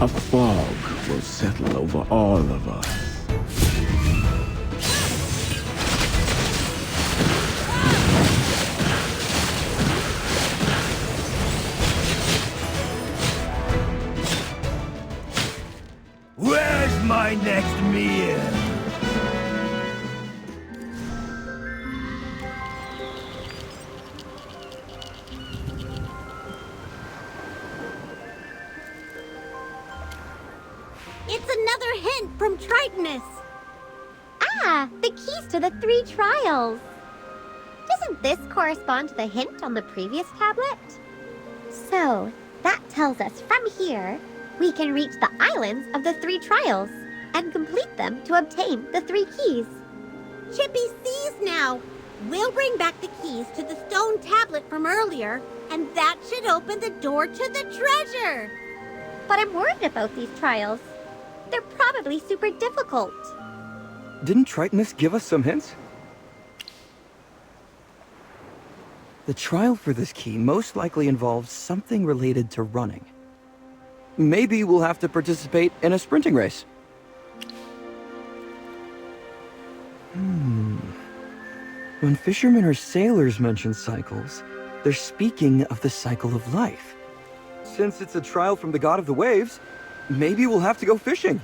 A fog will settle over all of us. Where's my next meal? It's another hint from Tritonus. Ah, the keys to the 3 trials. Doesn't this correspond to the hint on the previous tablet? So, that tells us from here, we can reach the islands of the 3 trials and complete them to obtain the 3 keys. Chippy sees now. We'll bring back the keys to the stone tablet from earlier, and that should open the door to the treasure. But I'm worried about these trials. They're probably super difficult. Didn't Tritonus give us some hints? The trial for this key most likely involves something related to running. Maybe we'll have to participate in a sprinting race. When fishermen or sailors mention cycles, they're speaking of the cycle of life. Since it's a trial from the god of the waves, maybe we'll have to go fishing.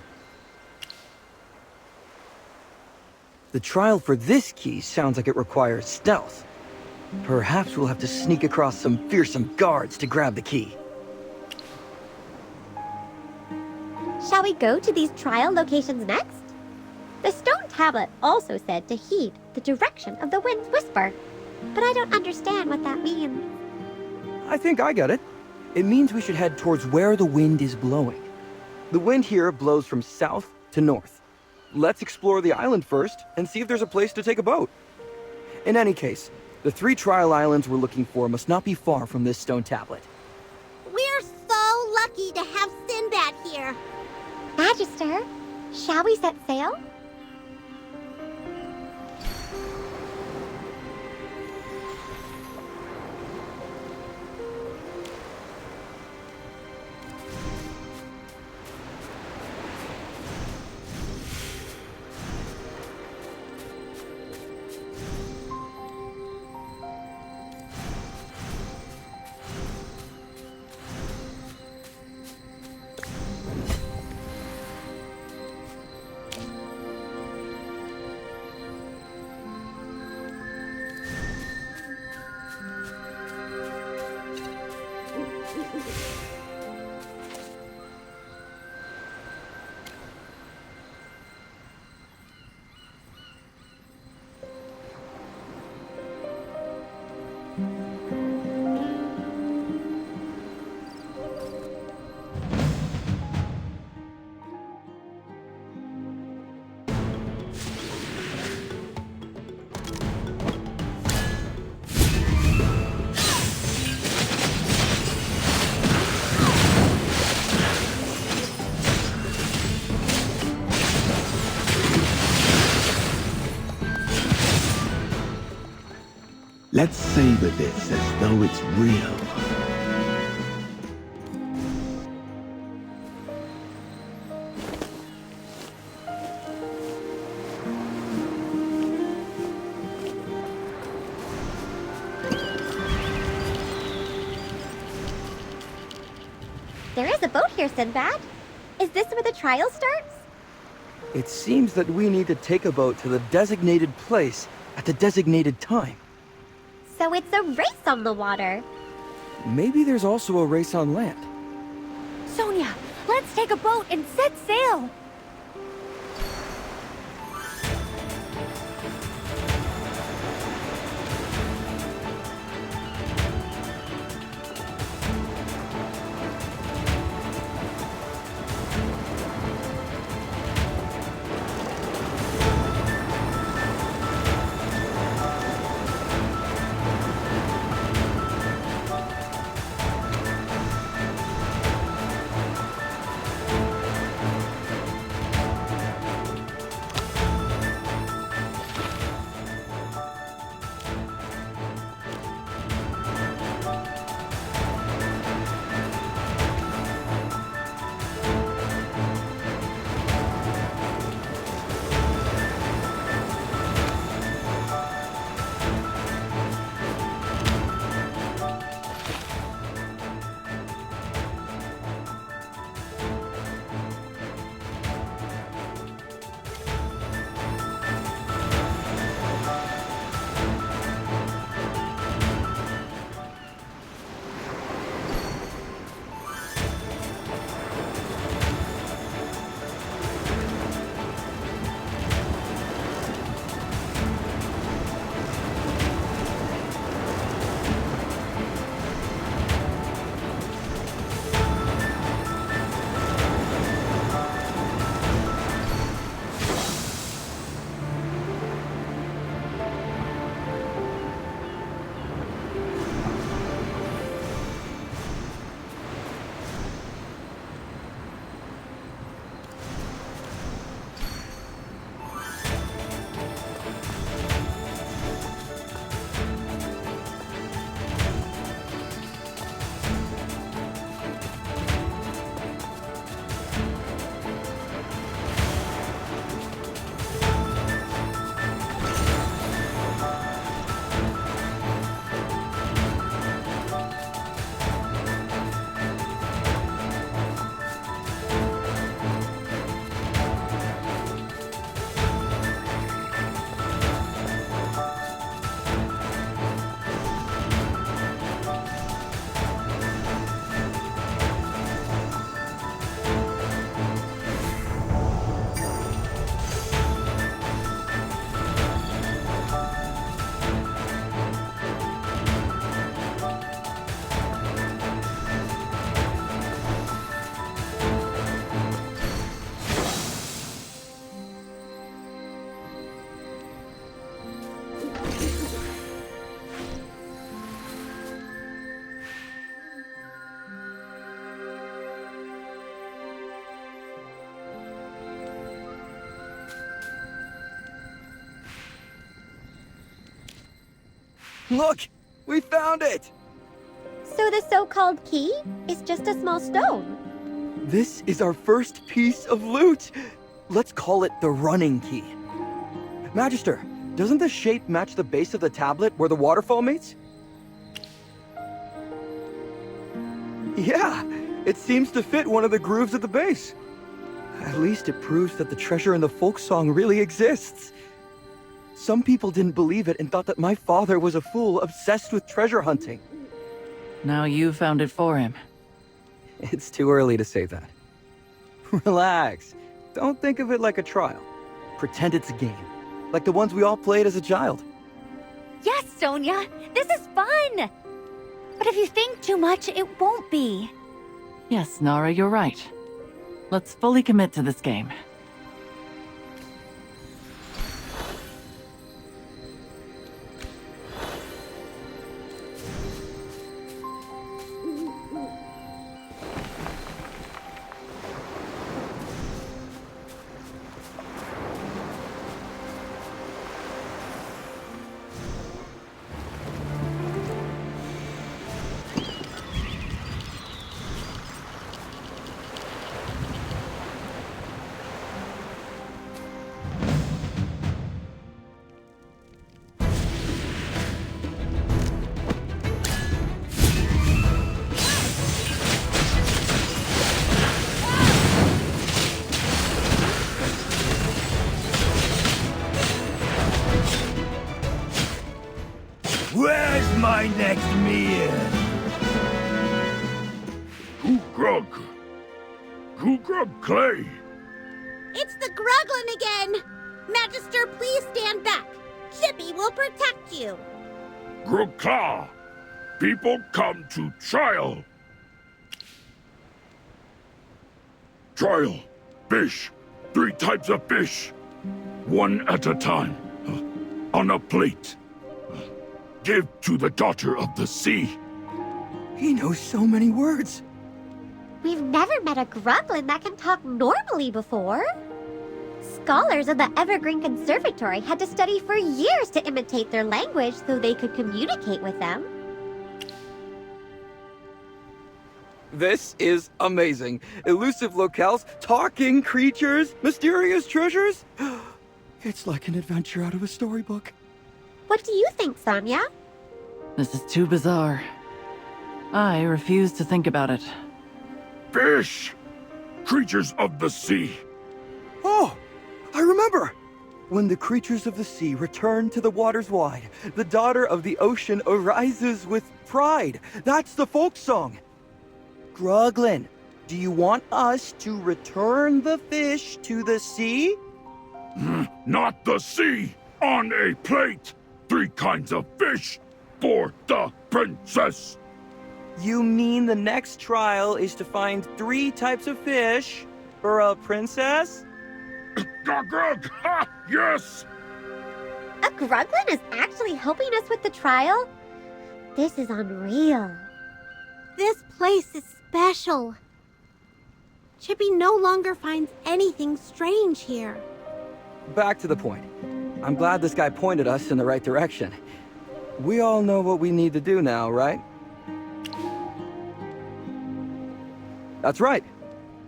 The trial for this key sounds like it requires stealth. Perhaps we'll have to sneak across some fearsome guards to grab the key. Shall we go to these trial locations next? The stone tablet also said to heed the direction of the wind's whisper, but I don't understand what that means. I think I get it. It means we should head towards where the wind is blowing. The wind here blows from south to north. Let's explore the island first and see if there's a place to take a boat. In any case, the 3 trial islands we're looking for must not be far from this stone tablet. We're so lucky to have Sinbad here. Magister, shall we set sail? Let's savor this as though it's real. There is a boat here, Sinbad. Is this where the trial starts? It seems that we need to take a boat to the designated place at the designated time. So it's a race on the water. Maybe there's also a race on land. Sonia, let's take a boat and set sail. Look! We found it! So the so-called key is just a small stone. This is our first piece of loot! Let's call it the running key. Magister, doesn't the shape match the base of the tablet where the waterfall meets? Yeah, it seems to fit one of the grooves at the base. At least it proves that the treasure in the folk song really exists. Some people didn't believe it and thought that my father was a fool obsessed with treasure hunting. Now you found it for him. It's too early to say that. Relax. Don't think of it like a trial. Pretend it's a game, like the ones we all played as a child. Yes, Sonia, this is fun! But if you think too much, it won't be. Yes, Nara, you're right. Let's fully commit to this game. Where's my next meal? Grug Clay. It's the Gruglin again! Magister, please stand back. Chippy will protect you. Grug Claw. People come to trial. Trial. Fish. 3 types of fish. One at a time. On a plate. Give to the daughter of the sea. He knows so many words. We've never met a Gruglin that can talk normally before. Scholars of the Evergreen Conservatory had to study for years to imitate their language so they could communicate with them. This is amazing. Elusive locales, talking creatures, mysterious treasures. It's like an adventure out of a storybook. What do you think, Sonia? This is too bizarre. I refuse to think about it. Fish. Creatures of the sea. Oh, I remember. When the creatures of the sea return to the waters wide, the daughter of the ocean arises with pride. That's the folk song. Gruglin, do you want us to return the fish to the sea? Not the sea. On a plate. 3 kinds of fish for the princess. You mean the next trial is to find 3 types of fish for a princess? Grug! Ha! Yes! A Gruglin is actually helping us with the trial? This is unreal. This place is special. Chippy no longer finds anything strange here. Back to the point. I'm glad this guy pointed us in the right direction. We all know what we need to do now, right? That's right.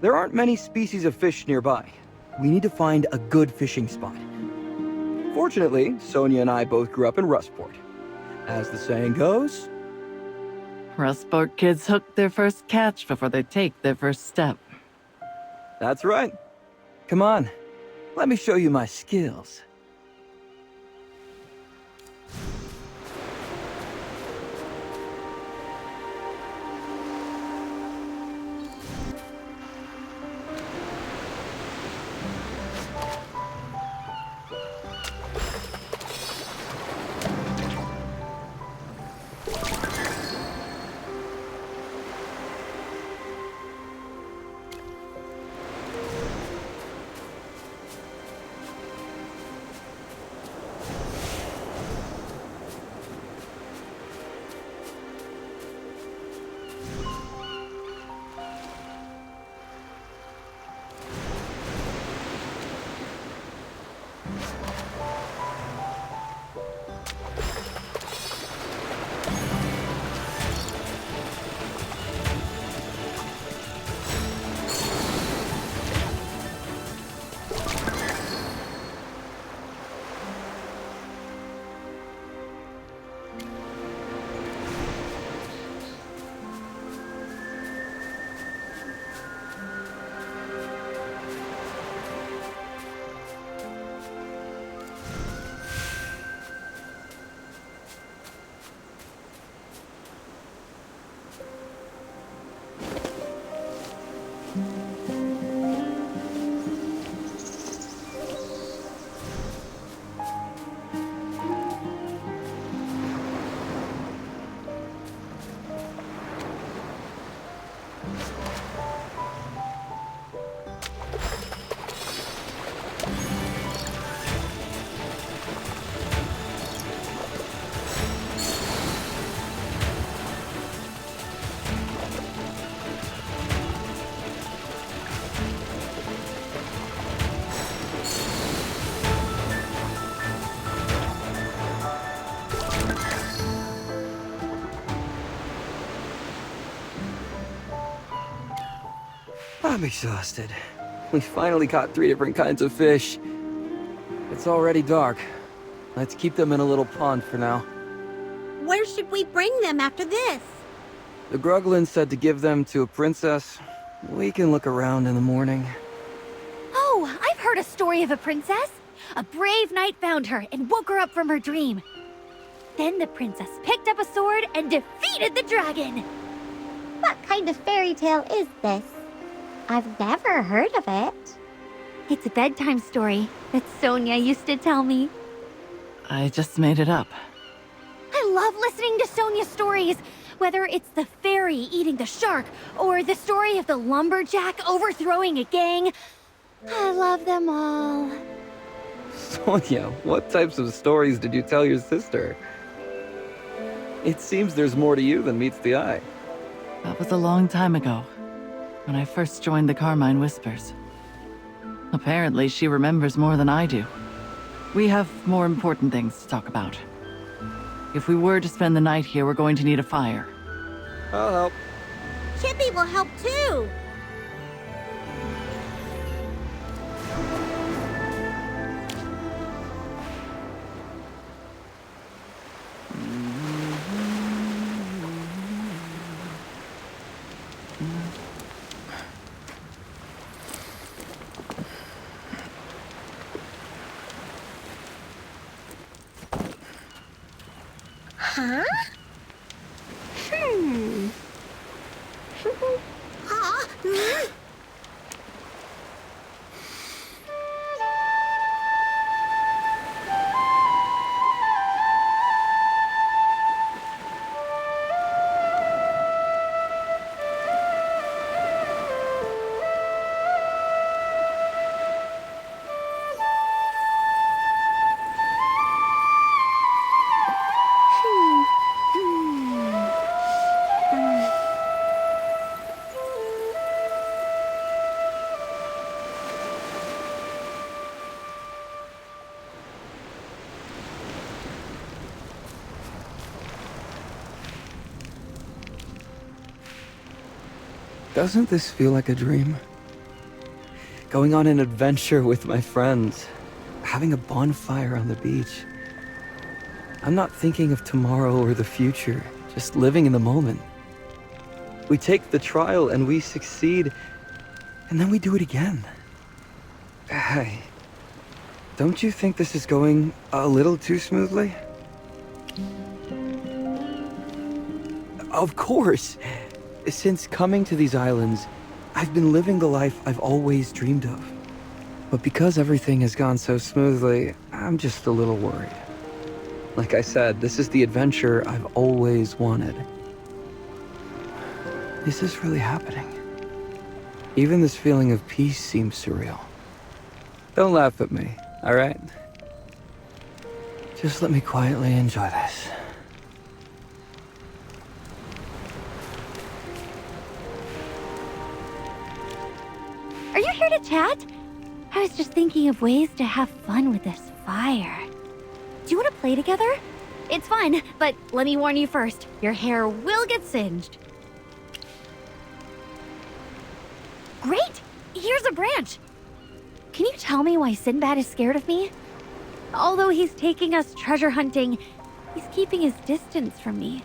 There aren't many species of fish nearby. We need to find a good fishing spot. Fortunately, Sonia and I both grew up in Rustport. As the saying goes... Rustport kids hook their first catch before they take their first step. That's right. Come on, let me show you my skills. I'm exhausted. We finally caught 3 different kinds of fish. It's already dark. Let's keep them in a little pond for now. Where should we bring them after this? The Gruglin said to give them to a princess. We can look around in the morning. Oh, I've heard a story of a princess. A brave knight found her and woke her up from her dream. Then the princess picked up a sword and defeated the dragon. What kind of fairy tale is this? I've never heard of it. It's a bedtime story that Sonia used to tell me. I just made it up. I love listening to Sonia's stories, whether it's the fairy eating the shark or the story of the lumberjack overthrowing a gang. I love them all. Sonia, what types of stories did you tell your sister? It seems there's more to you than meets the eye. That was a long time ago, when I first joined the Carmine Whispers. Apparently, she remembers more than I do. We have more important things to talk about. If we were to spend the night here, we're going to need a fire. I'll help. Chippy will help too. Huh? Doesn't this feel like a dream? Going on an adventure with my friends, having a bonfire on the beach. I'm not thinking of tomorrow or the future, just living in the moment. We take the trial and we succeed, and then we do it again. Hey, don't you think this is going a little too smoothly? Of course! Since coming to these islands, I've been living the life I've always dreamed of. But because everything has gone so smoothly, I'm just a little worried. Like I said, this is the adventure I've always wanted. Is this really happening? Even this feeling of peace seems surreal. Don't laugh at me, all right? Just let me quietly enjoy this. Are you here to chat? I was just thinking of ways to have fun with this fire. Do you want to play together? It's fun, but let me warn you first. Your hair will get singed. Great! Here's a branch. Can you tell me why Sinbad is scared of me? Although he's taking us treasure hunting, he's keeping his distance from me.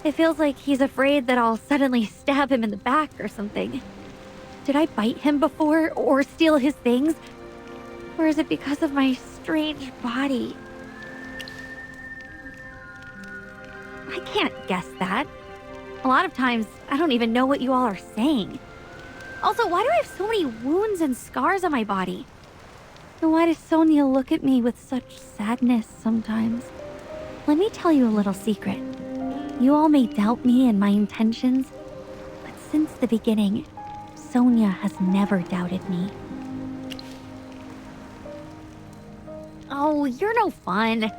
It feels like he's afraid that I'll suddenly stab him in the back or something. Did I bite him before, or steal his things? Or is it because of my strange body? I can't guess that. A lot of times, I don't even know what you all are saying. Also, why do I have so many wounds and scars on my body? And why does Sonia look at me with such sadness sometimes? Let me tell you a little secret. You all may doubt me and my intentions, but since the beginning, Sonia has never doubted me. Oh, you're no fun.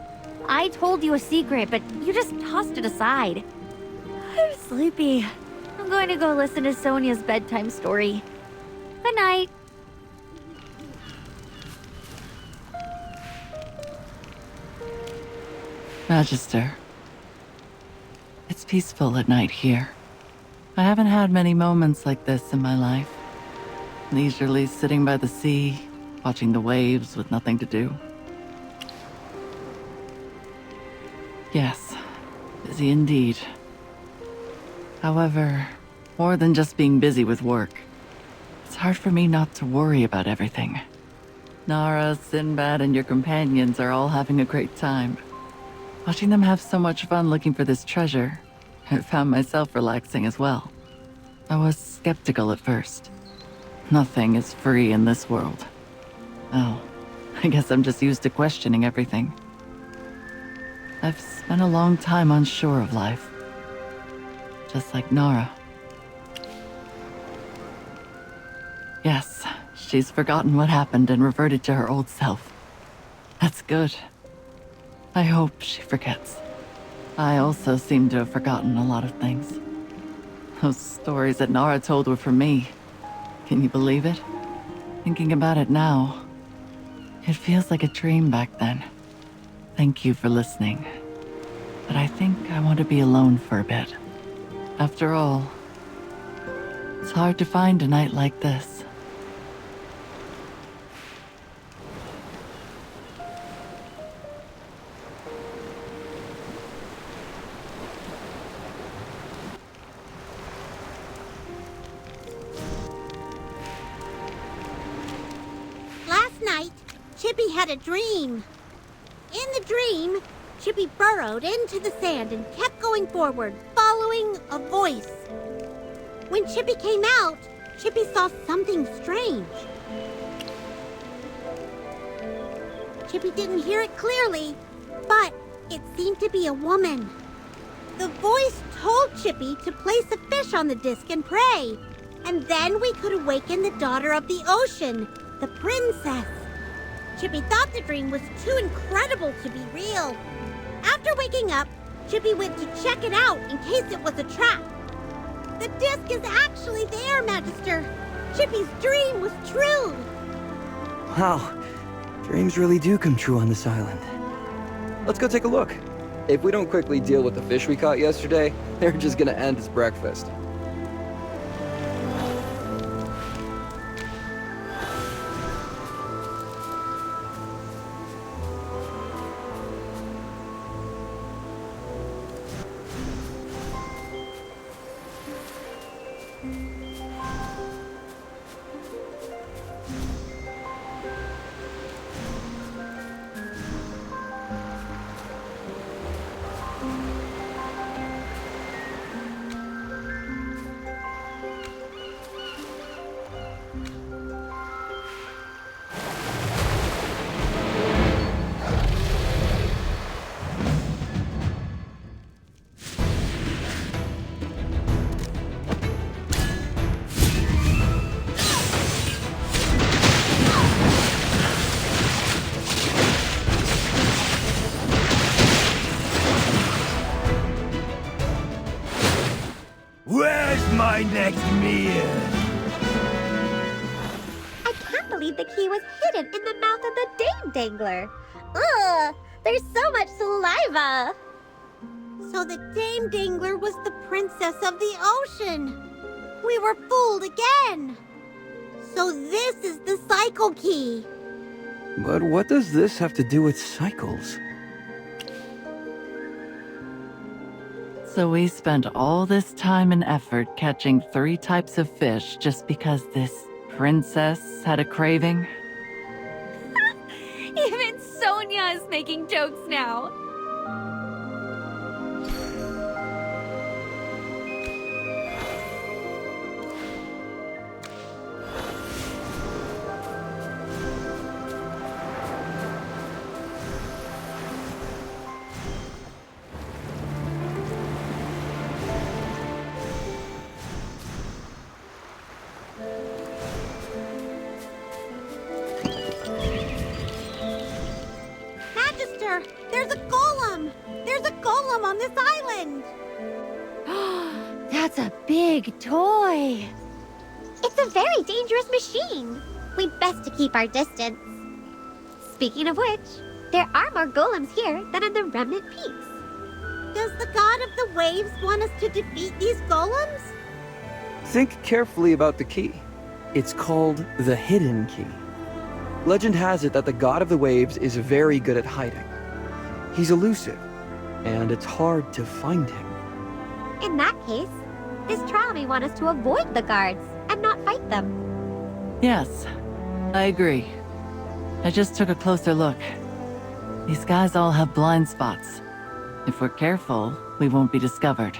I told you a secret, but you just tossed it aside. I'm sleepy. I'm going to go listen to Sonia's bedtime story. Good night. Magister. It's peaceful at night here. I haven't had many moments like this in my life. leisurely sitting by the sea, watching the waves with nothing to do. Yes, busy indeed. However, more than just being busy with work, it's hard for me not to worry about everything. Nara, Sinbad, and your companions are all having a great time. Watching them have so much fun looking for this treasure, I found myself relaxing as well. I was skeptical at first. Nothing is free in this world. Oh, I guess I'm just used to questioning everything. I've spent a long time unsure of life. Just like Nara. Yes, she's forgotten what happened and reverted to her old self. That's good. I hope she forgets. I also seem to have forgotten a lot of things. Those stories that Nara told were for me. Can you believe it? Thinking about it now, it feels like a dream back then. Thank you for listening. But I think I want to be alone for a bit. After all, it's hard to find a night like this. Last night, Chippy had a dream. In the dream, Chippy burrowed into the sand and kept going forward, following a voice. When Chippy came out, Chippy saw something strange. Chippy didn't hear it clearly, but it seemed to be a woman. The voice told Chippy to place a fish on the disc and pray, and then we could awaken the daughter of the ocean, the princess. Chippy thought the dream was too incredible to be real. After waking up, Chippy went to check it out in case it was a trap. The disc is actually there, Magister. Chippy's dream was true. Wow, dreams really do come true on this island. Let's go take a look. If we don't quickly deal with the fish we caught yesterday, they're just gonna end as breakfast. Where's my next meal? I can't believe the key was hidden in the mouth of the Dame Dangler. Ugh, there's so much saliva. So the Dame Dangler was the princess of the ocean. We were fooled again. So this is the cycle key. But what does this have to do with cycles? So we spent all this time and effort catching 3 types of fish just because this princess had a craving? Even Sonia is making jokes now. Magister, there's a golem! There's a golem on this island! That's a big toy. It's a very dangerous machine. We'd best to keep our distance. Speaking of which, there are more golems here than in the Remnant Peaks. Does the god of the waves want us to defeat these golems? Think carefully about the key. It's called the Hidden Key. Legend has it that the god of the waves is very good at hiding. He's elusive, and it's hard to find him. In that case, this trial may want us to avoid the guards and not fight them. Yes, I agree. I just took a closer look. These guys all have blind spots. If we're careful, we won't be discovered.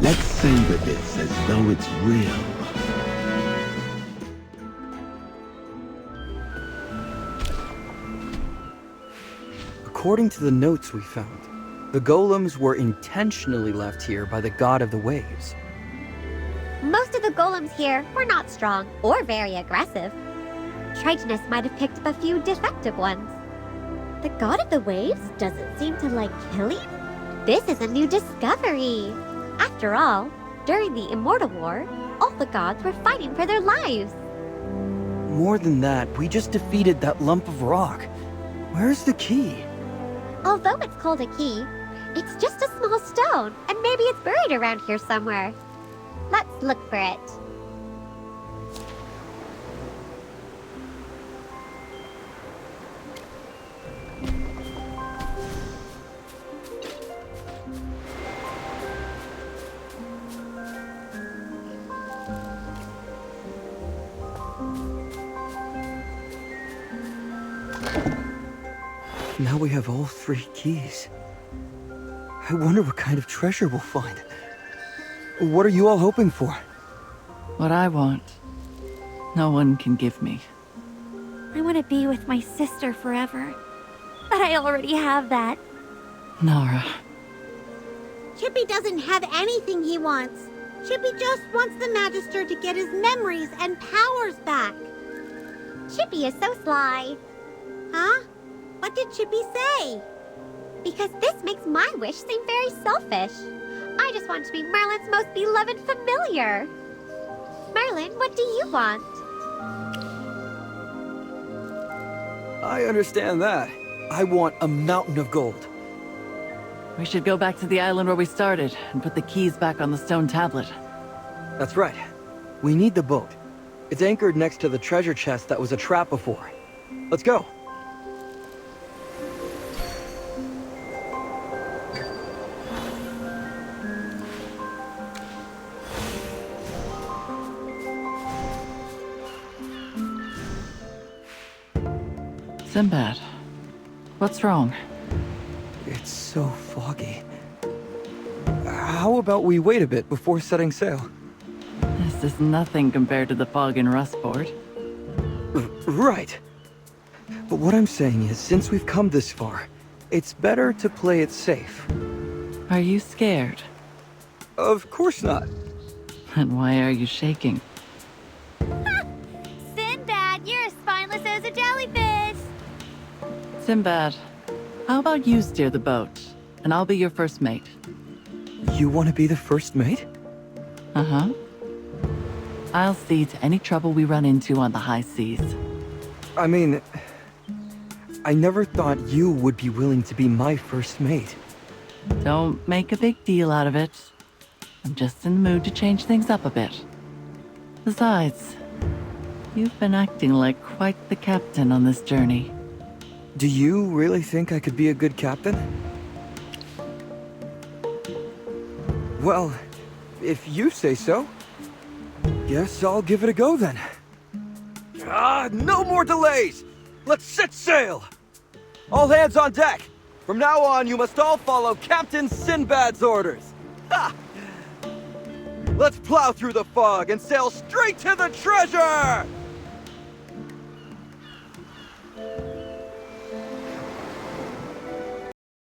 Let's savor this as though it's real. According to the notes we found, the golems were intentionally left here by the god of the waves. Most of the golems here were not strong or very aggressive. Tritonus might have picked up a few defective ones. The god of the waves doesn't seem to like killing? This is a new discovery. After all, during the Immortal War, all the gods were fighting for their lives. More than that, we just defeated that lump of rock. Where's the key? Although it's called a key, it's just a small stone, and maybe it's buried around here somewhere. Let's look for it. Now we have all 3 keys. I wonder what kind of treasure we'll find. What are you all hoping for? What I want, no one can give me. I want to be with my sister forever. But I already have that. Nara. Chippy doesn't have anything he wants. Chippy just wants the Magister to get his memories and powers back. Chippy is so sly. Huh? What did Chippy say? Because this makes my wish seem very selfish. I just want to be Merlin's most beloved familiar. Merlin, what do you want? I understand that. I want a mountain of gold. We should go back to the island where we started and put the keys back on the stone tablet. That's right. We need the boat. It's anchored next to the treasure chest that was a trap before. Let's go. Sinbad, what's wrong? It's so foggy. How about we wait a bit before setting sail? This is nothing compared to the fog in Rustport. Right. But what I'm saying is, since we've come this far, it's better to play it safe. Are you scared? Of course not. And why are you shaking? Sinbad, you're as spineless as a jellyfish! Sinbad, how about you steer the boat, and I'll be your first mate? You want to be the first mate? Uh-huh. I'll see to any trouble we run into on the high seas. I mean, I never thought you would be willing to be my first mate. Don't make a big deal out of it. I'm just in the mood to change things up a bit. Besides, you've been acting like quite the captain on this journey. Do you really think I could be a good captain? Well, if you say so, guess I'll give it a go then. No more delays! Let's set sail! All hands on deck! From now on, you must all follow Captain Sinbad's orders. Ha! Let's plow through the fog and sail straight to the treasure!